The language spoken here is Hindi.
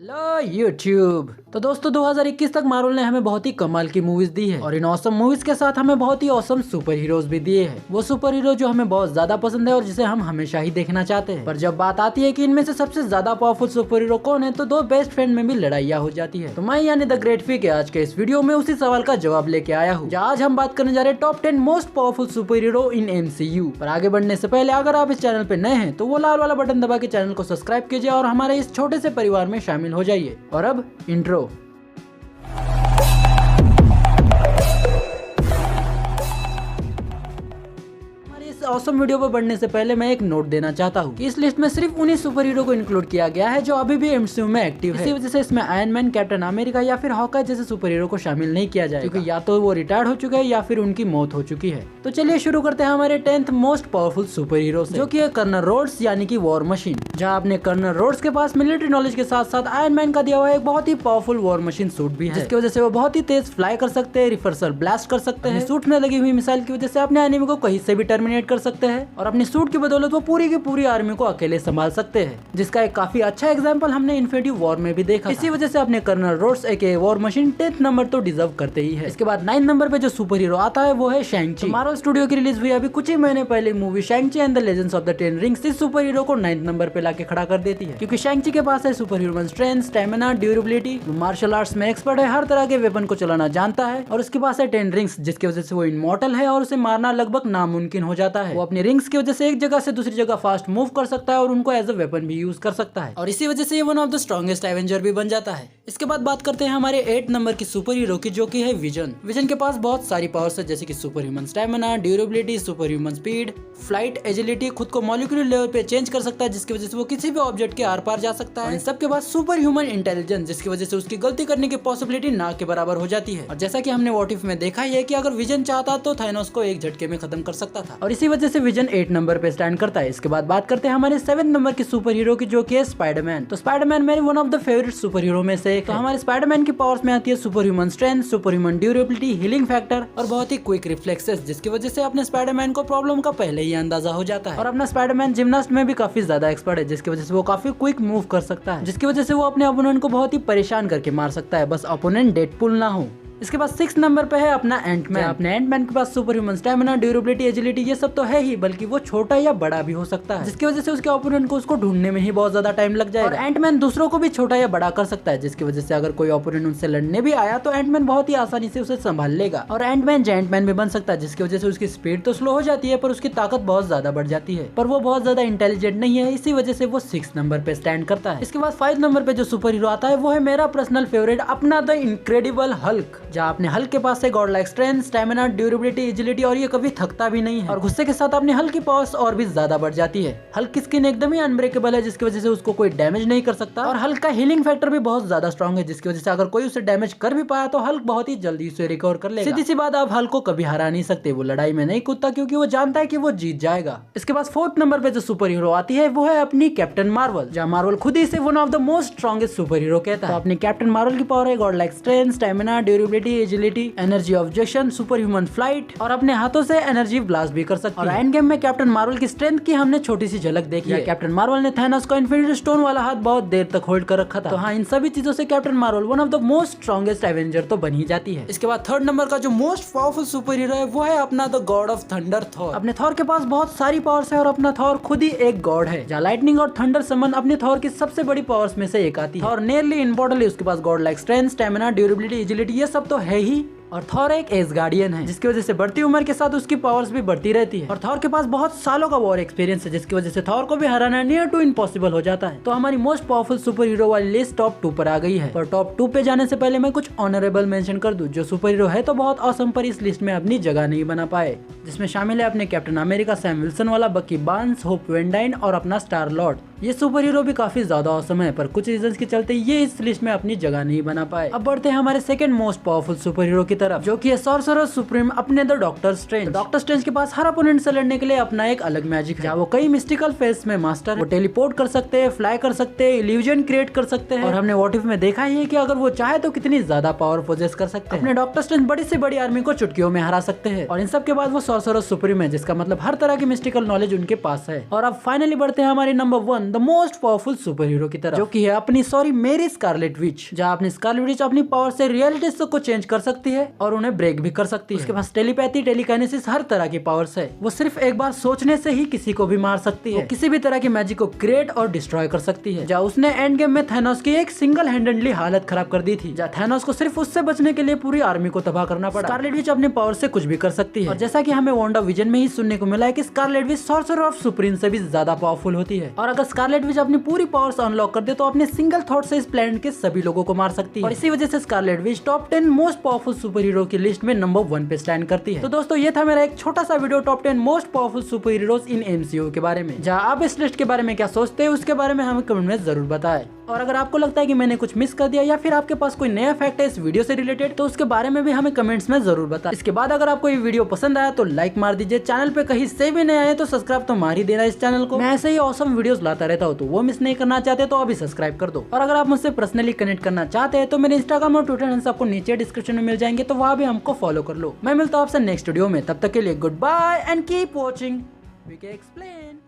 लो यूट्यूब। तो दोस्तों 2021 तक मार्वल ने हमें बहुत ही कमाल की मूवीज दी है और इन ऑसम मूवीज के साथ हमें बहुत ही ऑसम सुपर हीरोज भी दिए हैं। वो सुपर हीरो जो हमें बहुत ज्यादा पसंद है और जिसे हम हमेशा ही देखना चाहते हैं। पर जब बात आती है कि इनमें से सबसे ज्यादा पावरफुल सुपर हीरो कौन है, तो दो बेस्ट फ्रेंड में भी लड़ाइयाँ हो जाती है। तो मैं यानी द ग्रेट फी के आज के इस वीडियो में उसी सवाल का जवाब लेके आया हूँ। आज हम बात करने जा रहे हैं top 10 most powerful super hero इन MCU। पर आगे बढ़ने से पहले अगर आप इस चैनल पे नए हैं तो वो लाल वाला बटन दबा के चैनल को सब्सक्राइब कीजिए और हमारे इस छोटे से परिवार में शामिल हो जाइए। और अब इंट्रो। ऑसम वीडियो पर बढ़ने से पहले मैं एक नोट देना चाहता हूँ कि इस लिस्ट में सिर्फ उन्हीं सुपर हीरो को इंक्लूड किया गया है जो अभी भी MCU में एक्टिव है। इसी वजह से इसमें आयरन मैन, कैप्टन अमेरिका या फिर हॉकाई जैसे सुपर हीरो को शामिल नहीं किया जाएगा, क्योंकि या तो वो रिटायर्ड हो चुके हैं या फिर उनकी मौत हो चुकी है। तो चलिए शुरू करते हैं हमारे 10th most powerful super hero से, जो कि है कर्नल रोड्स यानी कि वॉर मशीन। जहाँ अपने कर्नल रोड्स के पास मिलिट्री नॉलेज के साथ साथ आयरन मैन का दिया हुआ एक बहुत ही पावरफुल वॉर मशीन सूट भी है, जिसकी वजह से वो बहुत ही तेज फ्लाई कर सकते हैं, रिवर्सल ब्लास्ट कर सकते हैं, सूट में लगी हुई मिसाइल की वजह से अपने एनिमी को कहीं से भी टर्मिनेट कर सकते हैं और अपने सूट की बदौलत वो पूरी की पूरी आर्मी को अकेले संभाल सकते हैं, जिसका एक काफी अच्छा एग्जांपल हमने इन्फिनिटी वॉर में भी देखा। इसी वजह से अपने कर्नल रोड्स एके वॉर मशीन 10th नंबर तो डिजर्व करते ही है। इसके बाद 9th नंबर पे जो सुपर हीरो आता है वो है शैंग-ची। मार्वल स्टूडियो की रिलीज हुई अभी कुछ ही महीने पहले movie शैंग-ची and the legends of the 10 rings इस सुपर हीरो को 9th नंबर पे लाके खड़ा कर देती है, क्योंकि शैंग-ची के पास है super human strength, stamina, durability, martial arts में एक्सपर्ट है, हर तरह के वेपन को चलाना जानता है और उसके पास है 10 रिंग्स, जिसकी वजह से वो इमॉर्टल है और उसे मारना लगभग नामुमकिन हो जाता है। वो अपनी रिंग्स की वजह से एक जगह से दूसरी जगह फास्ट मूव कर सकता है और उनको एज अ वेपन भी यूज कर सकता है और इसी वजह से ये one of the strongest Avenger भी बन जाता है। इसके बाद बात करते हैं हमारे 8th नंबर की सुपर हीरो की, जो कि है विजन। विजन के पास बहुत सारी पावर्स है, जैसे कि super human stamina, durability, super human speed, flight, agility, खुद को मॉलिक्यूलर लेवल पे चेंज कर सकता है, जिसकी वजह से वो किसी भी ऑब्जेक्ट के आर पार जा सकता है। इन सबके बाद सुपर ह्यूमन इंटेलिजेंस, जिसकी वजह से उसकी गलती करने की पॉसिबिलिटी ना के बराबर हो जाती है। और जैसा कि हमने व्हाट इफ में देखा ही है कि अगर विजन चाहता तो थानोस को एक झटके में खत्म कर सकता था और इसी वजह से विजन 8 नंबर पे स्टैंड करता है। इसके बाद बात करते हैं हमारे 7th नंबर की सुपर हीरो की, जो कि है स्पाइडरमैन। तो स्पाइडरमैन मेरी one of the favourite super hero में से एक है। तो हमारे स्पाइडरमैन की पावर्स में आती है super human strength, super human durability, healing factor और बहुत ही क्विक रिफ्लेक्सेस, जिसकी वजह से अपने स्पाइडरमैन को प्रॉब्लम का पहले ही अंदाजा हो जाता है। और अपना स्पाइडरमैन जिम्नास्ट में भी काफी ज्यादा एक्सपर्ट है, जिसकी वजह से वो काफी क्विक मूव कर सकता है, जिसकी वजह से वो अपने अपोनेंट को बहुत ही परेशान करके मार सकता है, बस अपोनेंट डेडपुल ना हो। इसके बाद 6th नंबर पे है अपना एंटमैन। अपने एंटमैन के पास super human stamina, durability, agility ये सब तो है ही, बल्कि वो छोटा या बड़ा भी हो सकता है, जिसकी वजह से उसके ओपोनेंट को उसको ढूंढने में ही बहुत ज्यादा टाइम लग जाएगा। और एंटमैन दूसरों को भी छोटा या बड़ा कर सकता है, जिसकी वजह से अगर कोई ओपोनेंट उनसे लड़ने भी आया तो एंटमैन बहुत ही आसानी से उसे संभाल लेगा। और एंटमैन जायंटमैन भी बन सकता है, जिसकी वजह से उसकी स्पीड तो स्लो हो जाती है पर उसकी ताकत बहुत ज्यादा बढ़ जाती है, पर वो बहुत ज्यादा इंटेलिजेंट नहीं है, इसी वजह से वो 6th नंबर पे स्टैंड करता है। इसके बाद 5th नंबर पे जो सुपर हीरो आता है वो है मेरा पर्सनल फेवरेट, अपना द इनक्रेडिबल हल्क। जहाँ अपने हल्क के पास से God like strength, stamina, durability, agility और ये कभी थकता भी नहीं है और गुस्से के साथ अपने हल्क की पावर्स और भी ज्यादा बढ़ जाती है। हल्क की स्किन एकदम ही अनब्रेकेबल है, जिसकी वजह से उसको कोई डैमेज नहीं कर सकता और हल्क का हीलिंग फैक्टर भी बहुत ज्यादा स्ट्रॉन्ग है, जिसकी वजह से अगर कोई उसे डैमेज कर भी पाया तो हल्क बहुत ही जल्दी उसे रिकवर कर लेगा। सीधी सी बात, आप हल्क को कभी हरा नहीं सकते, वो लड़ाई में नहीं कूदता क्योंकि वो जानता है कि वो जीत जाएगा। इसके बाद 4th नंबर पे जो सुपर हीरो आती है वो है अपनी कैप्टन मार्वल, जहाँ मार्वल खुद ही से one of the most strongest super hero कहता है। तो अपनी कैप्टन मार्वल की पावर है God like strength, stamina, durability, agility, energy of objection, super human flight और अपने हाथों से एनर्जी ब्लास्ट भी कर सकती है। और एंड गेम में कैप्टन मार्वल की स्ट्रेंथ की हमने छोटी सी झलक देखी है। कैप्टन मार्वल ने थानोस का इन्फिनिटी स्टोन वाला हाथ बहुत देर तक होल्ड कर रखा था। तो हाँ, इन सभी चीजों से captain Marvel one of the most strongest Avenger तो बन ही जाती है। इसके बाद 3rd नंबर का जो मोस्ट पावरफुल सुपर हीरो है वो है अपना the God of thunder, Thor. अपने थॉर के पास बहुत सारी पावर्स है और अपना थॉर खुद ही एक गॉड है, जहाँ लाइटनिंग और थंडर समन अपने थॉर की सबसे बड़ी पावर्स में से एक आती है। और नियरली इम्पोर्टेंटली उसके पास god like strength, stamina, durability, agility ये सब तो है ही। और थॉर एक एसगार्डियन है, जिसकी वजह से बढ़ती उम्र के साथ उसकी पावर्स भी बढ़ती रहती है। और थॉर के पास बहुत सालों का वॉर एक्सपीरियंस है, जिसकी वजह से थॉर को भी हराना नियर टू इम्पॉसिबल हो जाता है। तो हमारी मोस्ट पावरफुल सुपर हीरो वाली लिस्ट टॉप 2 पर आ गई है। पर टॉप 2 पे जाने से pहले मैं कुछ ऑनरेबल मेंशन कर दूं, जो सुपर हीरो है तो बहुत ऑसम पर इस लिस्ट में अपनी जगह नहीं बना पाए, जिसमें शामिल है अपने कैप्टन अमेरिका सैम विल्सन वाला बकी बार्न्स, होप वैन डाइन और अपना स्टार लॉर्ड। ये सुपर हीरो भी काफी ज्यादा ऑसम है, पर कुछ रीजंस के चलते ये इस लिस्ट में अपनी जगह नहीं बना पाए। अब बढ़ते हैं हमारे 2nd most powerful super hero की तरफ, जो कि है सॉर्सरर सुप्रीम अपने the doctor strange. Doctor strange के पास हर अपोनेंट से लड़ने के लिए अपना एक अलग मैजिक है, जहाँ वो कई मिस्टिकल फेस में मास्टर। वो टेलीपोर्ट कर सकते हैं, फ्लाई कर सकते हैं, इल्यूजन क्रिएट कर सकते हैं और हमने व्हाट इफ में देखा ही है कि अगर वो चाहे तो कितनी ज्यादा पावर पोजेस कर सकते हैं। अपने डॉक्टर स्ट्रेंज बड़ी से बड़ी आर्मी को चुटकियों में हरा सकते हैं और इन सब के बाद वो सॉर्सरर सुप्रीम है, जिसका मतलब हर तरह की मिस्टिकल नॉलेज उनके पास है। और अब फाइनली बढ़ते हैं हमारे number 1 the most powerful super hero की तरफ, जो कि है अपनी मेरी स्कारलेट विच। जहाँ अपनी स्कारलेट विच अपनी पावर से रियलिटीज को चेंज कर सकती है और उन्हें ब्रेक भी कर सकती है। उसके पास टेलीपैथी, टेलीकाइनेसिस, हर तरह की पावर्स है। वो सिर्फ एक बार सोचने से ही किसी को भी मार सकती है। किसी भी तरह की मैजिक को क्रिएट और डिस्ट्रॉय कर सकती है। जहाँ उसने एंड गेम में थैनोस की एक सिंगल हैंडेडली हालत खराब कर दी थी, जहाँ थैनोस को सिर्फ उससे बचने के लिए पूरी आर्मी को तबाह करना पड़ा। स्कारलेट विच अपने पावर से कुछ भी कर सकती है। और जैसा कि हमें वांडा विजन में ही सुनने को मिला है कि Scarlet Witch sorcerer of supreme से भी ज्यादा पावरफुल होती है। और अगर स्कारलेट विच अपनी पूरी पावर्स अनलॉक कर दे तो अपने सिंगल थॉट से इस प्लेनेट के सभी लोगों को मार सकती है। और इसी वजह से Scarlet Witch top 10 most powerful super hero की लिस्ट में नंबर 1 पे स्टैंड करती है। तो दोस्तों ये था मेरा एक छोटा सा video top 10 most powerful super heroes in MCU के बारे में। जहाँ आप इस लिस्ट के बारे में क्या सोचते हैं उसके बारे में हमें कमेंट में जरूर बताएं। और अगर आपको लगता है कि मैंने कुछ मिस कर दिया या फिर आपके पास कोई नया फैक्ट है इस वीडियो से रिलेटेड तो उसके बारे में भी हमें कमेंट्स में जरूर बताएं। इसके बाद अगर आपको ये वीडियो पसंद आया तो लाइक मार दीजिए। चैनल पे कहीं से भी नए आए तो सब्सक्राइब तो मार ही देना इस चैनल को। मैं ऐसे ही ऑसम वीडियोस लाता रहता हूँ, तो वो मिस नहीं करना चाहते तो अभी सब्सक्राइब कर दो। और अगर आप मुझसे पर्सनली कनेक्ट करना चाहते हैं तो मेरे इंस्टाग्राम और ट्विटर हैंडल्स आपको नीचे डिस्क्रिप्शन में मिल जाएंगे, तो वहाँ भी हमको फॉलो कर लो। मैं मिलता हूँ आपसे नेक्स्ट वीडियो में, तब तक के लिए good bye and keep watching VK explain.